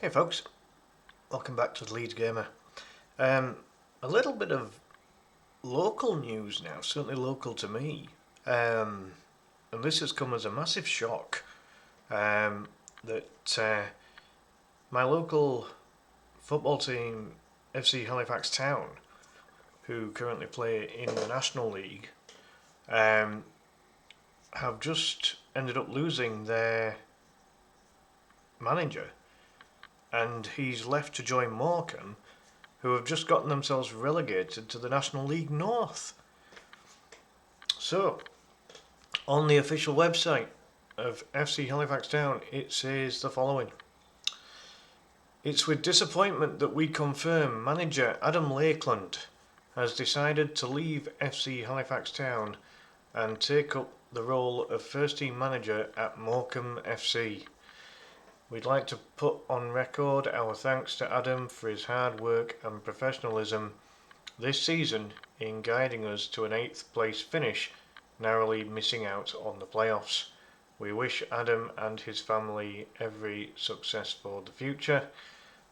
Hey folks, welcome back to the Leeds Gamer. A little bit of local news now, certainly local to me. And this has come as a massive shock that my local football team, FC Halifax Town, who currently play in the National League, have just ended up losing their manager, and he's left to join Morcambe, who have just gotten themselves relegated to the National League North. So, on the official website of FC Halifax Town, it says the following. It's with disappointment that we confirm manager Adam Lakeland has decided to leave FC Halifax Town and take up the role of first team manager at Morcambe FC. We'd like to put on record our thanks to Adam for his hard work and professionalism this season in guiding us to an 8th place finish, narrowly missing out on the playoffs. We wish Adam and his family every success for the future.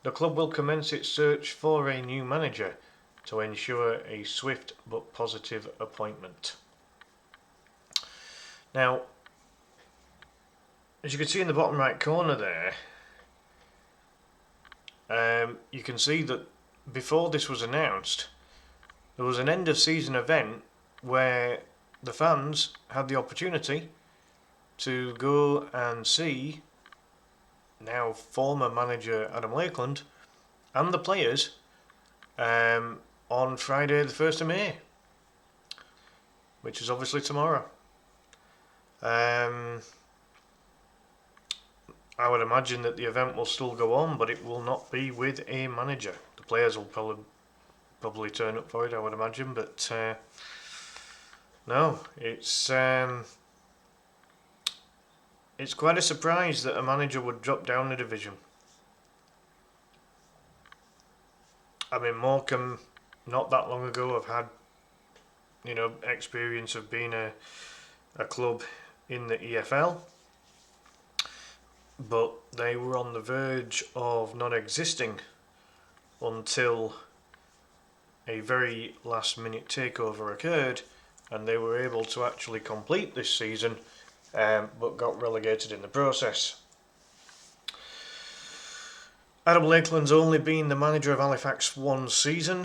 The club will commence its search for a new manager to ensure a swift but positive appointment. Now, as you can see in the bottom right corner there, you can see that before this was announced, there was an end of season event where the fans had the opportunity to go and see now former manager Adam Lakeland and the players on Friday the 1st of May, which is obviously tomorrow. I would imagine that the event will still go on, but it will not be with a manager. The players will probably turn up for it, I would imagine, but no, it's quite a surprise that a manager would drop down a division. I mean, Morcambe, not that long ago, have had, experience of being a club in the EFL, but they were on the verge of not existing until a very last minute takeover occurred, and they were able to actually complete this season, but got relegated in the process. Adam Lakeland's only been the manager of Halifax one season.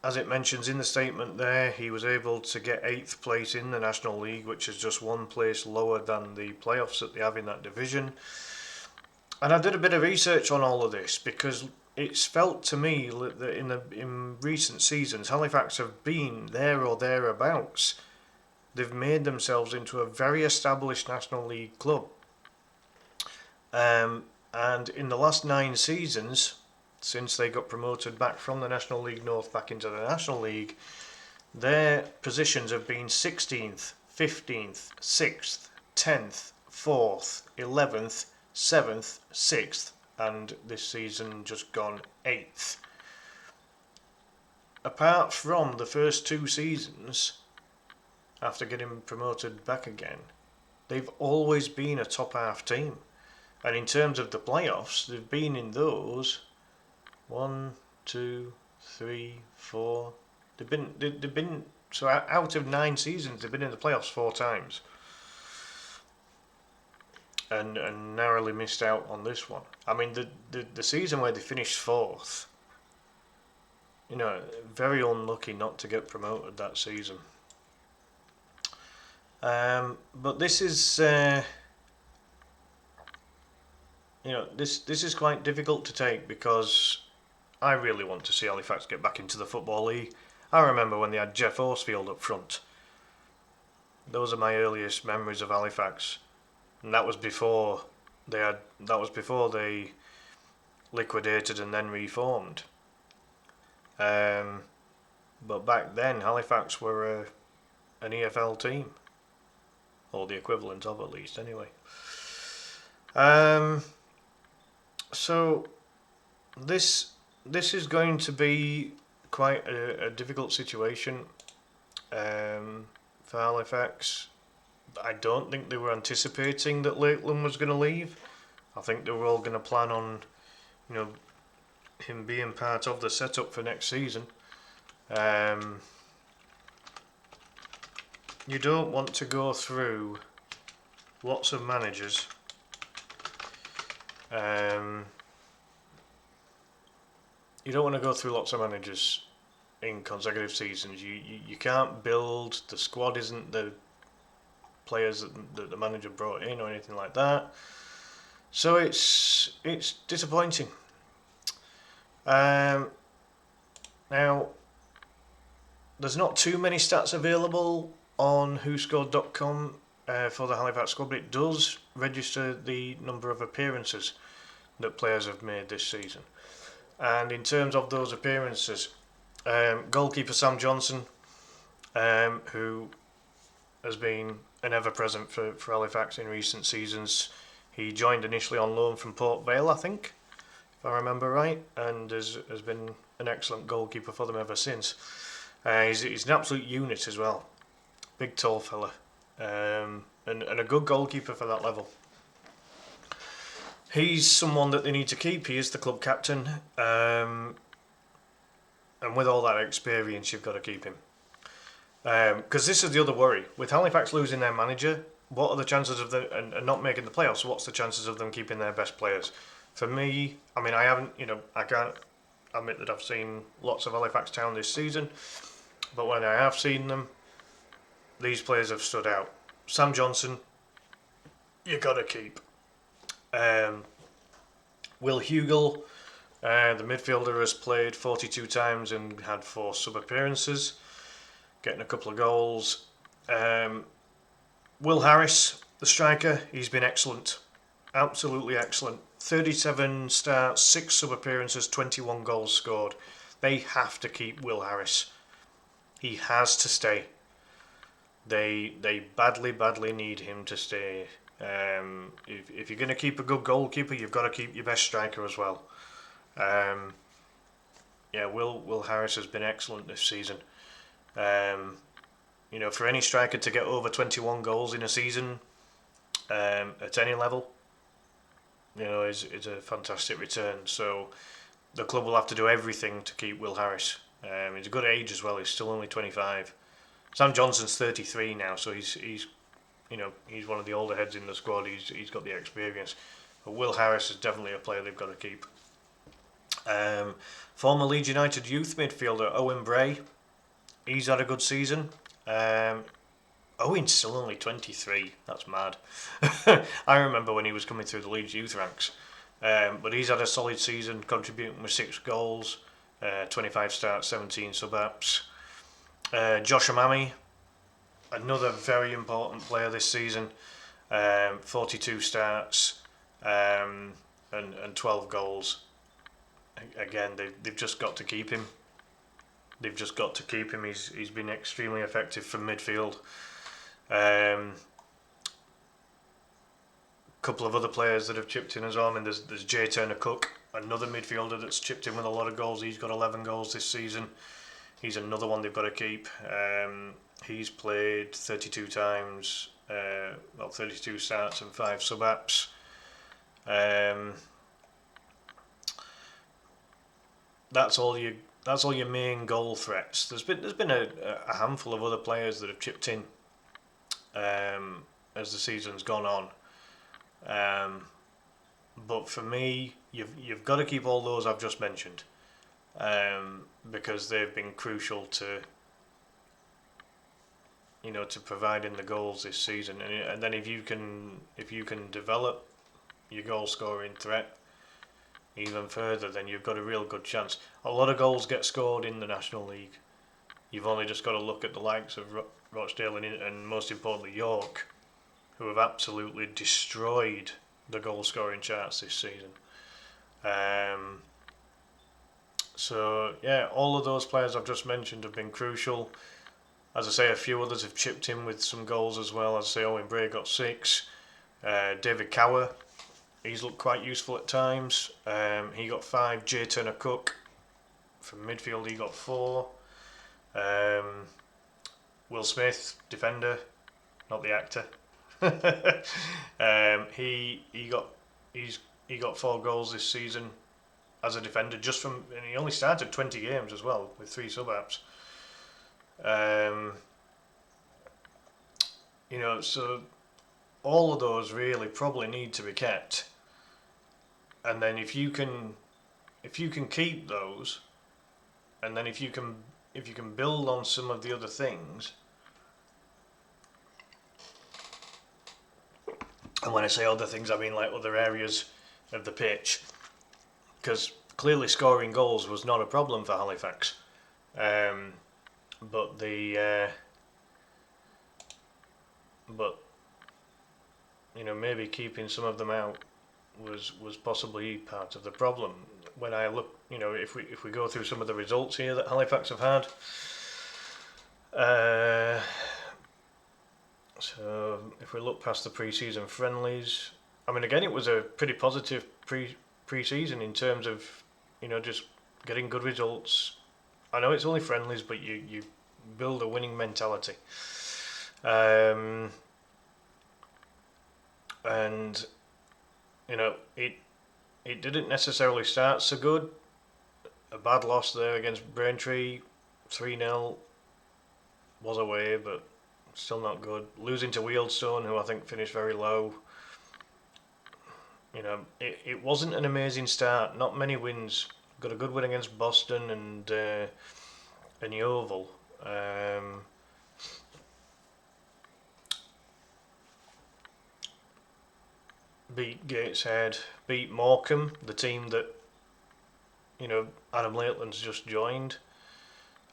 As it mentions in the statement there, he was able to get 8th place in the National League, which is just one place lower than the playoffs that they have in that division. And I did a bit of research on all of this because it's felt to me that in recent seasons, Halifax have been there or thereabouts. They've made themselves into a very established National League club. And in the last 9 seasons, since they got promoted back from the National League North back into the National League, their positions have been 16th, 15th, 6th, 10th, 4th, 11th, 7th, 6th, and this season just gone 8th. Apart from the first 2 seasons, after getting promoted back again, they've always been a top half team. And in terms of the playoffs, they've been in those 1, 2, 3, 4. They've been so out of 9 seasons, they've been in the playoffs 4 times, and narrowly missed out on this one. I mean, the season where they finished 4th, very unlucky not to get promoted that season. But this is this is quite difficult to take because I really want to see Halifax get back into the Football League. I remember when they had Jeff Horsfield up front. Those are my earliest memories of Halifax, and that was before they liquidated and then reformed. But back then, Halifax were an EFL team, or the equivalent of, at least, anyway. So this is going to be quite a difficult situation for Halifax. I don't think they were anticipating that Lakeland was going to leave. I think they were all going to plan on, you know, him being part of the setup for next season. You don't want to go through lots of managers. You don't want to go through lots of managers in consecutive seasons. You can't build. The squad isn't the players that the manager brought in or anything like that. So it's disappointing. Now, there's not too many stats available on whoscored.com for the Halifax squad, but it does register the number of appearances that players have made this season. And in terms of those appearances, goalkeeper Sam Johnson, who has been an ever-present for Halifax in recent seasons. He joined initially on loan from Port Vale, I think, if I remember right, and has been an excellent goalkeeper for them ever since. He's an absolute unit as well. Big, tall fella. And a good goalkeeper for that level. He's someone that they need to keep. He is the club captain. And with all that experience, you've got to keep him. Because this is the other worry. With Halifax losing their manager, what are the chances of them and not making the playoffs? What's the chances of them keeping their best players? For me, I mean, I can't admit that I've seen lots of Halifax Town this season, but when I have seen them, these players have stood out. Sam Johnson, you got to keep. Will Hugel, the midfielder, has played 42 times and had 4 sub-appearances, getting a couple of goals. Will Harris, the striker, he's been excellent. Absolutely excellent. 37 starts, 6 sub-appearances, 21 goals scored. They have to keep Will Harris. He has to stay. They badly need him to stay. If you're going to keep a good goalkeeper, you've got to keep your best striker as well. Will Harris has been excellent this season. For any striker to get over 21 goals in a season at any level, is a fantastic return. So the club will have to do everything to keep Will Harris. He's a good age as well. He's still only 25. Sam Johnson's 33 now, so he's one of the older heads in the squad. He's got the experience. But Will Harris is definitely a player they've got to keep. Former Leeds United youth midfielder Owen Bray, he's had a good season. Owen's still only 23. That's mad. I remember when he was coming through the Leeds youth ranks. But he's had a solid season, contributing with 6 goals, 25 starts, 17 sub-apps. Josh Amami, another very important player this season, 42 starts and 12 goals. Again, they've just got to keep him. They've just got to keep him. He's been extremely effective from midfield. Couple of other players that have chipped in as well. I mean, there's Jay Turner Cook, another midfielder that's chipped in with a lot of goals. He's got 11 goals this season. He's another one they've got to keep. He's played 32 times, 32 starts and 5 sub-apps. That's all your main goal threats. There's been a handful of other players that have chipped in as the season's gone on. But for me, you've got to keep all those I've just mentioned, because they've been crucial to providing the goals this season. And then if you can develop your goal scoring threat even further, then you've got a real good chance. A lot of goals get scored in the National League. You've only just got to look at the likes of Rochdale and most importantly York, who have absolutely destroyed the goal scoring charts this season. All of those players I've just mentioned have been crucial. As I say, a few others have chipped in with some goals as well. As I say, Owen Bray got 6. David Cower, he's looked quite useful at times. He got 5. Jay Turner Cook from midfield, he got 4. Will Smith, defender, not the actor. He he got 4 goals this season as a defender, and he only started 20 games as well with 3 sub-apps. So all of those really probably need to be kept, and then if you can keep those, and then if you can build on some of the other things. And when I say other things, I mean like other areas of the pitch, because clearly scoring goals was not a problem for Halifax, but maybe keeping some of them out was possibly part of the problem. When I look, if we go through some of the results here that Halifax have had, so if we look past the pre-season friendlies, I mean, again, it was a pretty positive pre-season in terms of just getting good results. I know it's only friendlies, but you build a winning mentality. And it didn't necessarily start so good. A bad loss there against Braintree, 3-0, was away, but still not good. Losing to Wealdstone, who I think finished very low. It wasn't an amazing start. Not many wins. Got a good win against Boston and Yeovil. Beat Gateshead, beat Morcambe, the team that Adam Lakeland's just joined.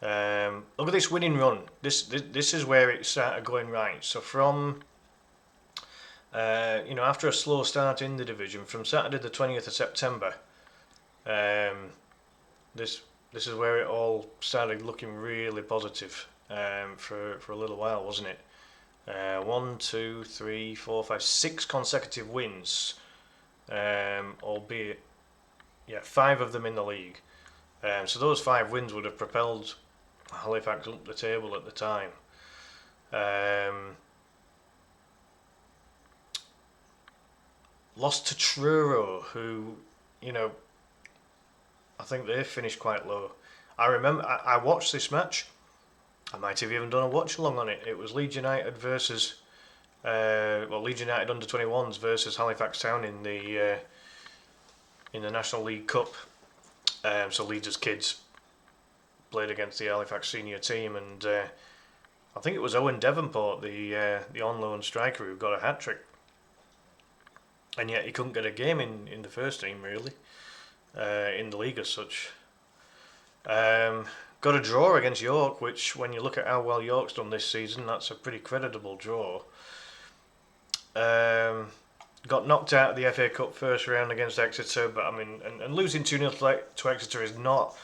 Look at this winning run. This is where it started going right. So from after a slow start in the division, from Saturday the 20th of September, this is where it all started looking really positive for a little while, wasn't it? 1, 2, 3, 4, 5, 6 consecutive wins, albeit 5 of them in the league. So those 5 wins would have propelled Halifax up the table at the time. Lost to Truro, who I think they finished quite low. I remember I watched this match. I might have even done a watch along on it. It was Leeds United versus Leeds United under 21s versus Halifax Town in the National League Cup. So Leeds as kids played against the Halifax senior team, and I think it was Owen Devonport, the on loan striker, who got a hat trick, and yet he couldn't get a game in the first team really, in the league as such. Got a draw against York, which, when you look at how well York's done this season, that's a pretty creditable draw. Got knocked out of the FA Cup first round against Exeter, but I mean, and losing 2-0 to Exeter is not,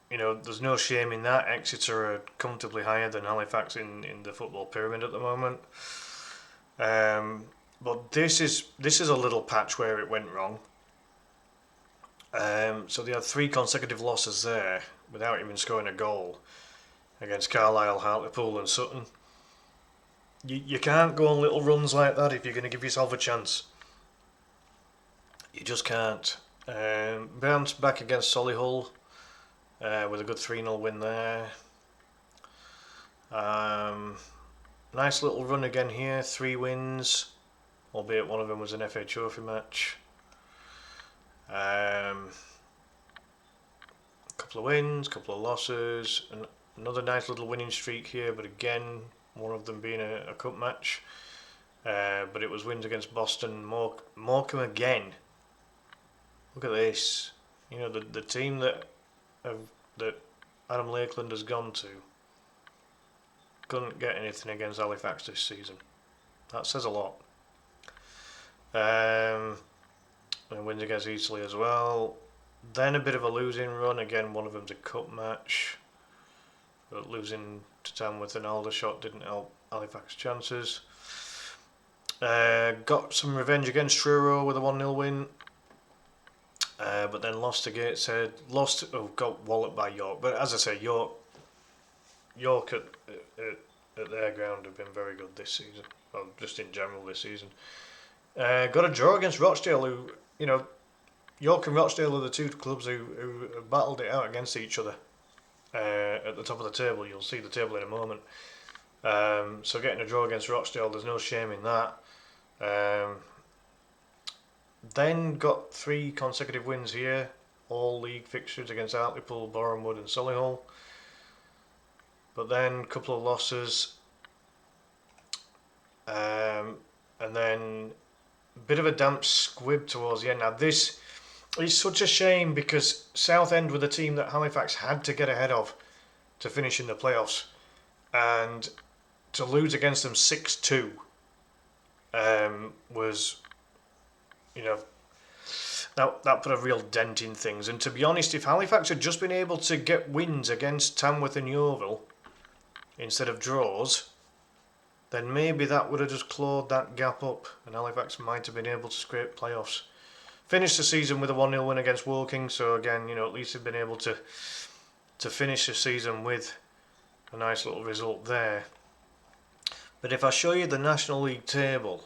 there's no shame in that. Exeter are comfortably higher than Halifax in the football pyramid at the moment. But this is a little patch where it went wrong. So they had 3 consecutive losses there without even scoring a goal against Carlisle, Hartlepool and Sutton. You can't go on little runs like that if you're going to give yourself a chance. You just can't. Bounced back against Solihull with a good 3-0 win there. Nice little run again here, 3 wins, albeit one of them was an FA Trophy match. Couple of wins, couple of losses, and another nice little winning streak here, but again, one of them being a cup match. But it was wins against Boston, Morcambe again. Look at this. The team that Adam Lakeland has gone to couldn't get anything against Halifax this season. That says a lot. And wins against Eastleigh as well. Then a bit of a losing run. Again, one of them's a cup match. But losing to Tamworth and Aldershot didn't help Halifax chances. Got some revenge against Truro with a 1-0 win. But then lost to Gateshead. Got walloped by York. But as I say, York at their ground have been very good this season. Well, just in general this season. Got a draw against Rochdale, who, York and Rochdale are the two clubs who battled it out against each other at the top of the table. You'll see the table in a moment. So getting a draw against Rochdale, there's no shame in that. Then got 3 consecutive wins here, all league fixtures against Hartlepool, Bournemouth and Solihull. But then a couple of losses, and then a bit of a damp squib towards the end. Now this is such a shame because Southend were the team that Halifax had to get ahead of to finish in the playoffs, and to lose against them 6-2 was, that put a real dent in things. And to be honest, if Halifax had just been able to get wins against Tamworth and Yeovil instead of draws, then maybe that would have just clawed that gap up and Halifax might have been able to scrape playoffs. Finished the season with a 1-0 win against Woking, so again, at least they've been able to finish the season with a nice little result there. But if I show you the National League table,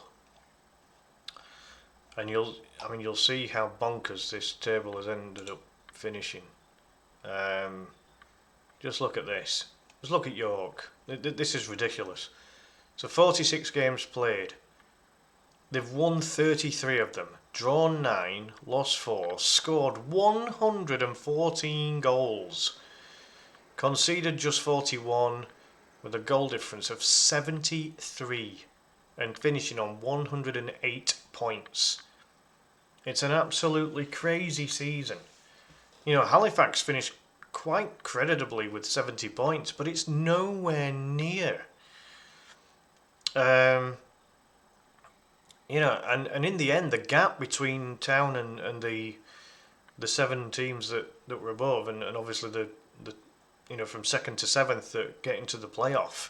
and you'll see how bonkers this table has ended up finishing. Just look at this. Just look at York. This is ridiculous. So 46 games played. They've won 33 of them, drawn 9, lost 4, scored 114 goals, conceded just 41, with a goal difference of 73, and finishing on 108 points. It's an absolutely crazy season. Halifax finished quite creditably with 70 points, but it's nowhere near. And in the end, the gap between Town and the 7 teams that were above, and obviously the from 2nd to 7th that get into the playoff,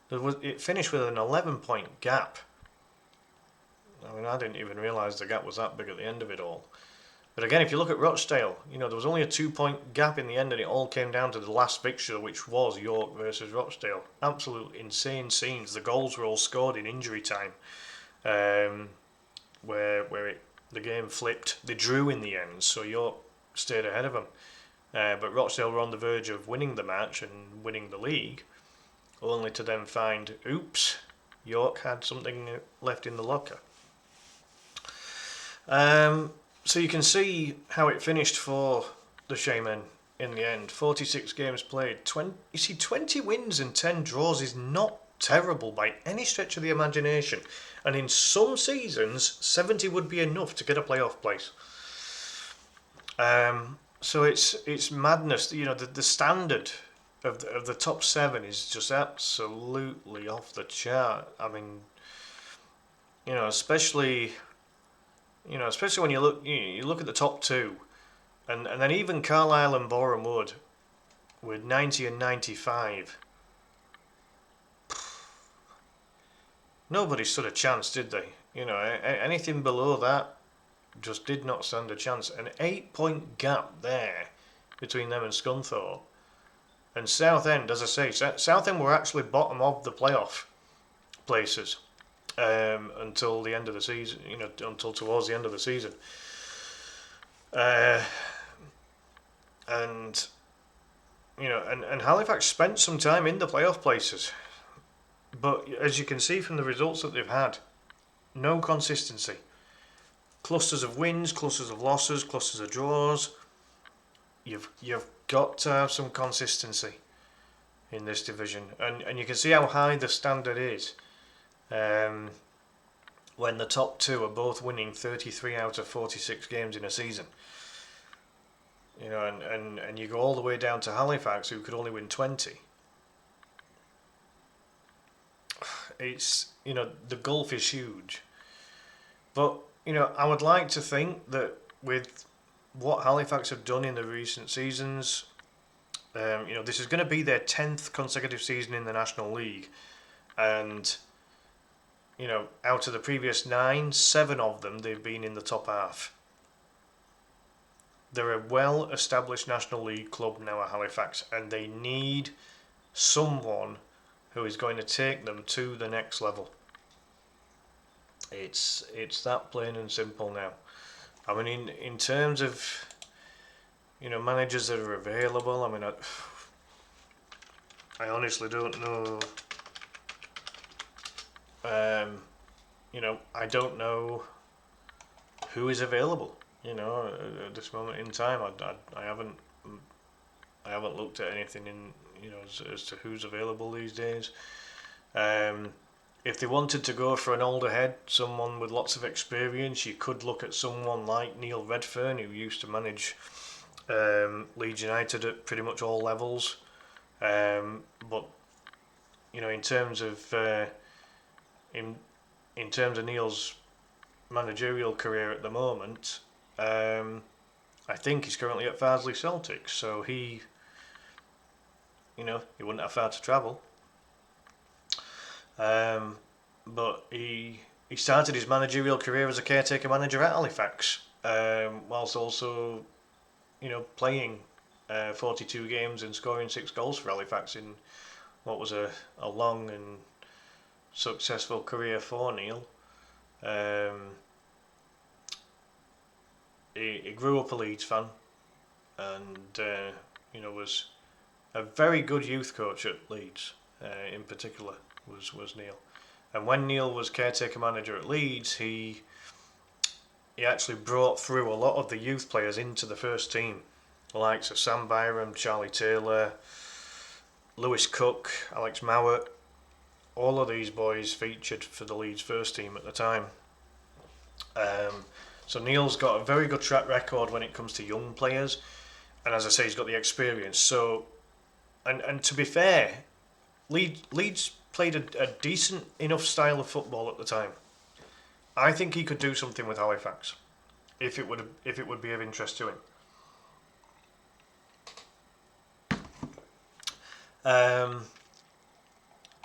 it finished with an 11-point gap. I didn't even realise the gap was that big at the end of it all. But again, if you look at Rochdale, there was only a 2-point gap in the end, and it all came down to the last fixture, which was York versus Rochdale. Absolute insane scenes. The goals were all scored in injury time, where the game flipped. They drew in the end, so York stayed ahead of them. But Rochdale were on the verge of winning the match and winning the league, only to then find, oops, York had something left in the locker. So you can see how it finished for the Shaymen in the end. 46 games played. 20 wins and 10 draws is not terrible by any stretch of the imagination. And in some seasons, 70 would be enough to get a playoff place. So it's madness. The standard of the top 7 is just absolutely off the chart. Especially when you look at the top 2, and then even Carlisle and Boreham Wood with 90 and 95. Nobody stood a chance, did they? Anything below that just did not stand a chance. An 8-point gap there between them and Scunthorpe. And Southend, as I say, Southend were actually bottom of the playoff places until the end of the season. Until towards the end of the season. And Halifax spent some time in the playoff places, but as you can see from the results that they've had, no consistency. Clusters of wins, clusters of losses, clusters of draws. You've got to have some consistency in this division, and you can see how high the standard is when the top 2 are both winning 33 out of 46 games in a season. And you go all the way down to Halifax, who could only win 20. It's, the gulf is huge. But, I would like to think that with what Halifax have done in the recent seasons, this is going to be their 10th consecutive season in the National League. And, out of the previous 9, 7 of them, they've been in the top half. They're a well-established National League club now at Halifax, and they need someone who is going to take them to the next level. It's that plain and simple now. I mean, in terms of managers that are available, I mean, I honestly don't know. I don't know who is available. At this moment in time, I haven't looked at anything as to who's available these days. Um, if they wanted to go for an older head, someone with lots of experience, you could look at someone like Neil Redfern, who used to manage Leeds United at pretty much all levels. But in terms of in terms of Neil's managerial career at the moment, I think he's currently at Farsley Celtic, so he wouldn't have far to travel. But he started his managerial career as a caretaker manager at Halifax, whilst also playing 42 games and scoring 6 goals for Halifax in what was a long and successful career for Neil. He grew up a Leeds fan, and was a very good youth coach at Leeds. In particular, was Neil. And when Neil was caretaker manager at Leeds, he actually brought through a lot of the youth players into the first team, the likes of Sam Byram, Charlie Taylor, Lewis Cook, Alex Mowat. All of these boys featured for the Leeds first team at the time. So Neil's got a very good track record when it comes to young players, and as I say, he's got the experience. So, and to be fair, Leeds played a decent enough style of football at the time. I think he could do something with Halifax if it would be of interest to him.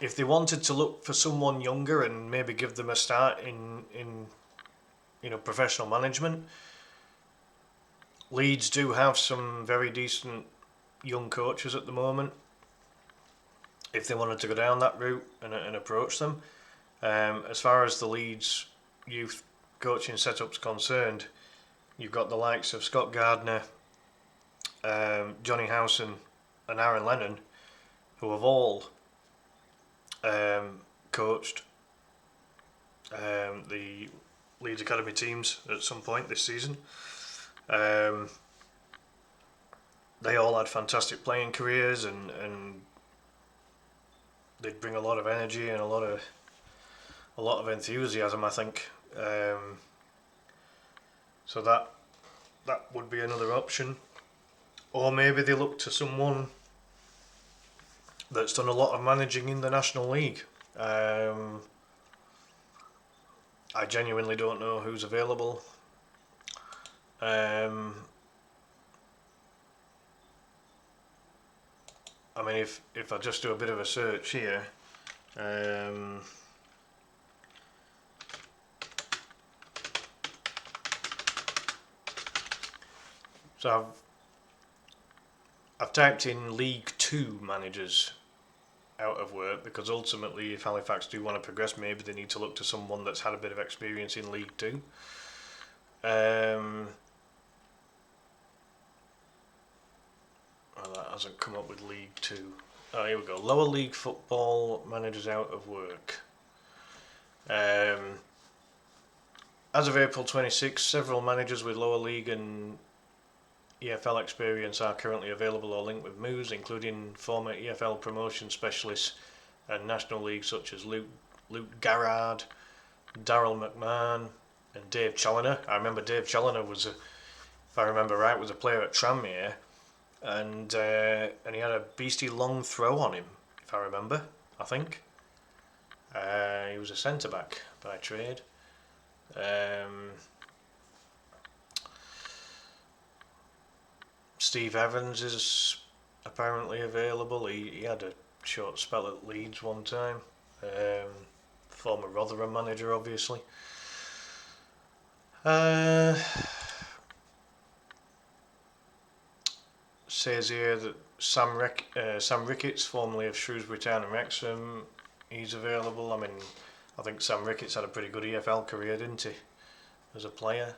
If they wanted to look for someone younger and maybe give them a start in professional management, Leeds do have some very decent young coaches at the moment. If they wanted to go down that route and approach them, as far as the Leeds youth coaching setup's concerned, you've got the likes of Scott Gardner, Johnny Howson, and Aaron Lennon, who have all coached the Leeds Academy teams at some point this season. They all had fantastic playing careers, and they'd bring a lot of energy and a lot of enthusiasm, I think. So that would be another option. Or maybe they look to someone that's done a lot of managing in the National League. I genuinely don't know who's available. I mean, if I just do a bit of a search here, so I've typed in League 2 managers out of work, because ultimately, if Halifax do want to progress, maybe they need to look to someone that's had a bit of experience in League 2. Well, that hasn't come up with League 2. Oh, here we go. Lower League football managers out of work. As of April 26, several managers with lower league and EFL experience are currently available or linked with moves, including former EFL promotion specialists and National League such as Luke Garrard, Daryl McMahon, and Dave Challoner. I remember Dave Challoner was, if I remember right, was a player at Tranmere, and he had a beastly long throw on him, if I remember. I think he was a centre back by trade. Steve Evans is apparently available. He had a short spell at Leeds one time. Former Rotherham manager, obviously. Says here that Sam Ricketts, formerly of Shrewsbury Town and Wrexham, he's available. I mean, I think Sam Ricketts had a pretty good EFL career, didn't he, as a player.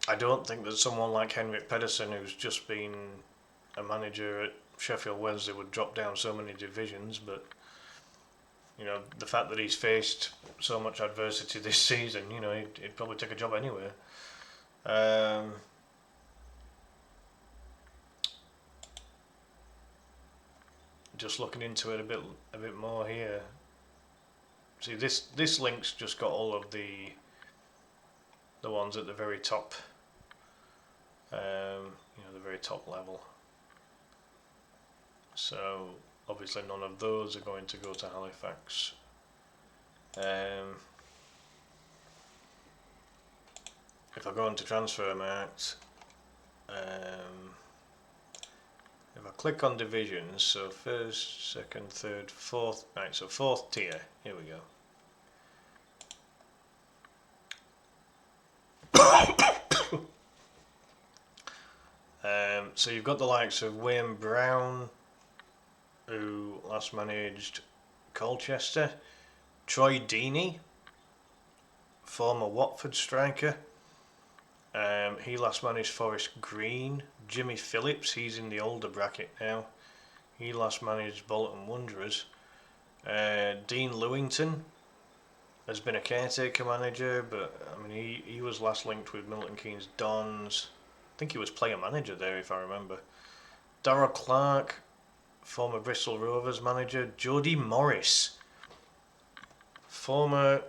I don't think that someone like Henrik Pedersen, who's just been a manager at Sheffield Wednesday, would drop down so many divisions, but you know, the fact that he's faced so much adversity this season, you know, he'd probably take a job anywhere. Just looking into it a bit more here. See, this link's just got all of the ones at the very top. You know, the very top level. So obviously none of those are going to go to Halifax. If I go into Transfermarkt, if I click on divisions, so first, second, third, fourth, right, so fourth tier, here we go. So you've got the likes of Wayne Brown, who last managed Colchester, Troy Deeney, former Watford striker, he last managed Forest Green. Jimmy Phillips, he's in the older bracket now, he last managed Bolton Wanderers. Dean Lewington has been a caretaker manager, but I mean he was last linked with Milton Keynes Dons. I think he was player manager there, if I remember. Darrell Clark, former Bristol Rovers manager. Jody Morris, former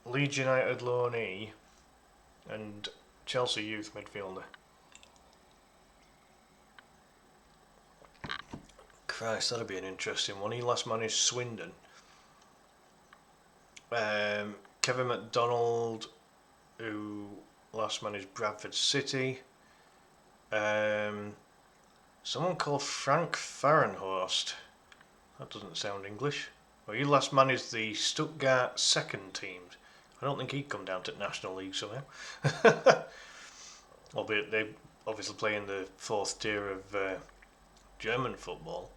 Leeds United loanee and Chelsea youth midfielder. Christ, that'd be an interesting one. He last managed Swindon. Kevin McDonald, who last managed Bradford City. Someone called Frank Fahrenhorst. That doesn't sound English. Well, he last managed the Stuttgart second teams. I don't think he'd come down to National League somehow. Albeit they obviously play in the fourth tier of German football.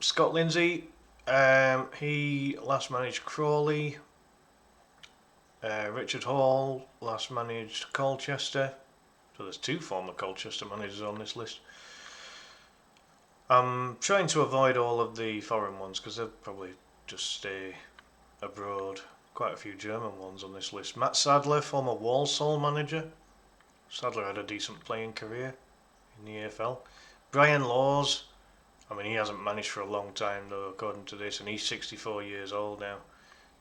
Scott Lindsay, he last managed Crawley. Richard Hall last managed Colchester. So there's two former Colchester managers on this list. I'm trying to avoid all of the foreign ones because they'll probably just stay abroad. Quite a few German ones on this list. Matt Sadler, former Walsall manager. Sadler had a decent playing career in the EFL. Brian Laws, I mean he hasn't managed for a long time though according to this, and he's 64 years old now.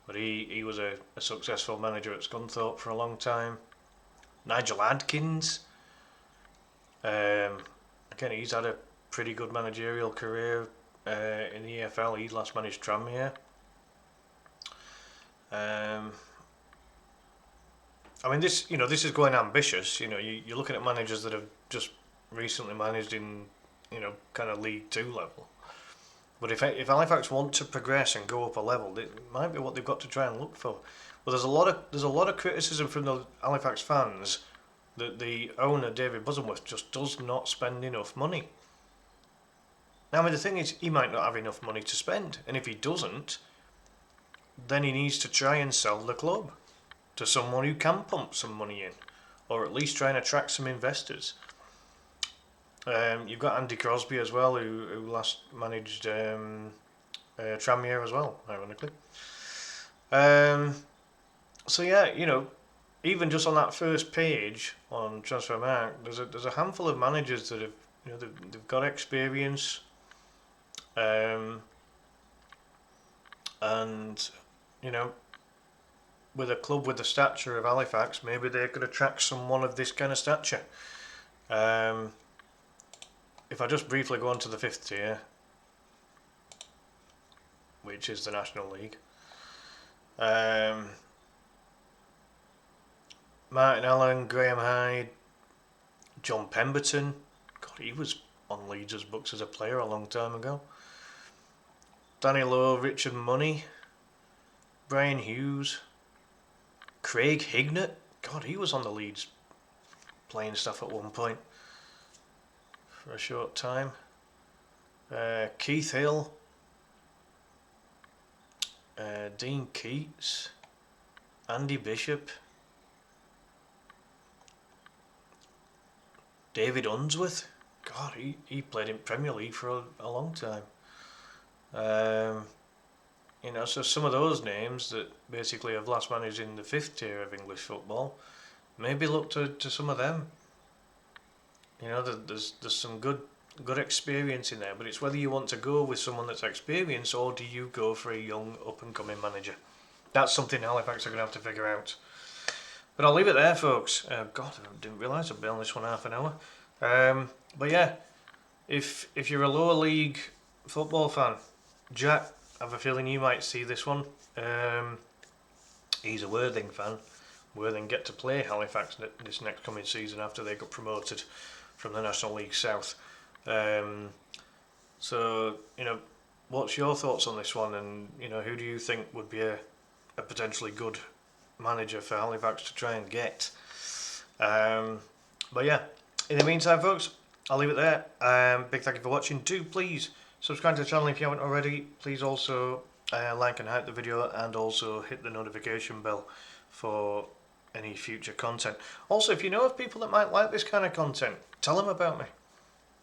But he was a successful manager at Scunthorpe for a long time. Nigel Adkins, again he's had a pretty good managerial career in the EFL. He last managed Tranmere. I mean this is going ambitious. You know, you're looking at managers that have just recently managed in kind of League 2 level. But if Halifax want to progress and go up a level, it might be what they've got to try and look for. Well, there's a lot of criticism from the Halifax fans that the owner David Bosworth just does not spend enough money. Now, I mean, the thing is, he might not have enough money to spend, and if he doesn't, then he needs to try and sell the club to someone who can pump some money in, or at least try and attract some investors. You've got Andy Crosby as well, who last managed Tranmere as well, ironically. So yeah, even just on that first page on Transfermarkt, there's a handful of managers that have they've got experience, and with a club with the stature of Halifax, maybe they could attract someone of this kind of stature. If I just briefly go on to the fifth tier, which is the National League, Martin Allen, Graham Hyde, John Pemberton, God, he was on Leeds' books as a player a long time ago. Danny Lowe, Richard Money, Brian Hughes, Craig Hignett, God, he was on the Leeds playing stuff at one point for a short time. Keith Hill, Dean Keats, Andy Bishop, David Unsworth. God, he played in Premier League for a long time. You know, so some of those names that basically have last managed in the 5th tier of English football, maybe look to some of them. You know, there's some good experience in there, but it's whether you want to go with someone that's experienced or do you go for a young up and coming manager. That's something Halifax are going to have to figure out. But I'll leave it there, folks. God, I didn't realise I'd be on this one half an hour. But yeah, if you're a lower league football fan, Jack, I have a feeling you might see this one. He's a Worthing fan. Worthing get to play Halifax this next coming season after they got promoted from the National League South. So, you know, what's your thoughts on this one? And, you know, who do you think would be a potentially good manager for Halifax to try and get? But yeah, in the meantime, folks, I'll leave it there. Big thank you for watching. Do please subscribe to the channel if you haven't already. Please also like and hype the video, and also hit the notification bell for any future content. Also, if you know of people that might like this kind of content, tell them about me.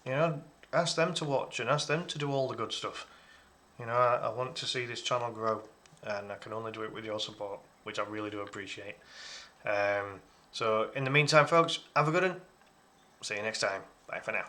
You know, ask them to watch and ask them to do all the good stuff. You know, I want to see this channel grow, and I can only do it with your support, which I really do appreciate. So in the meantime, folks, have a good one. See you next time. Bye for now.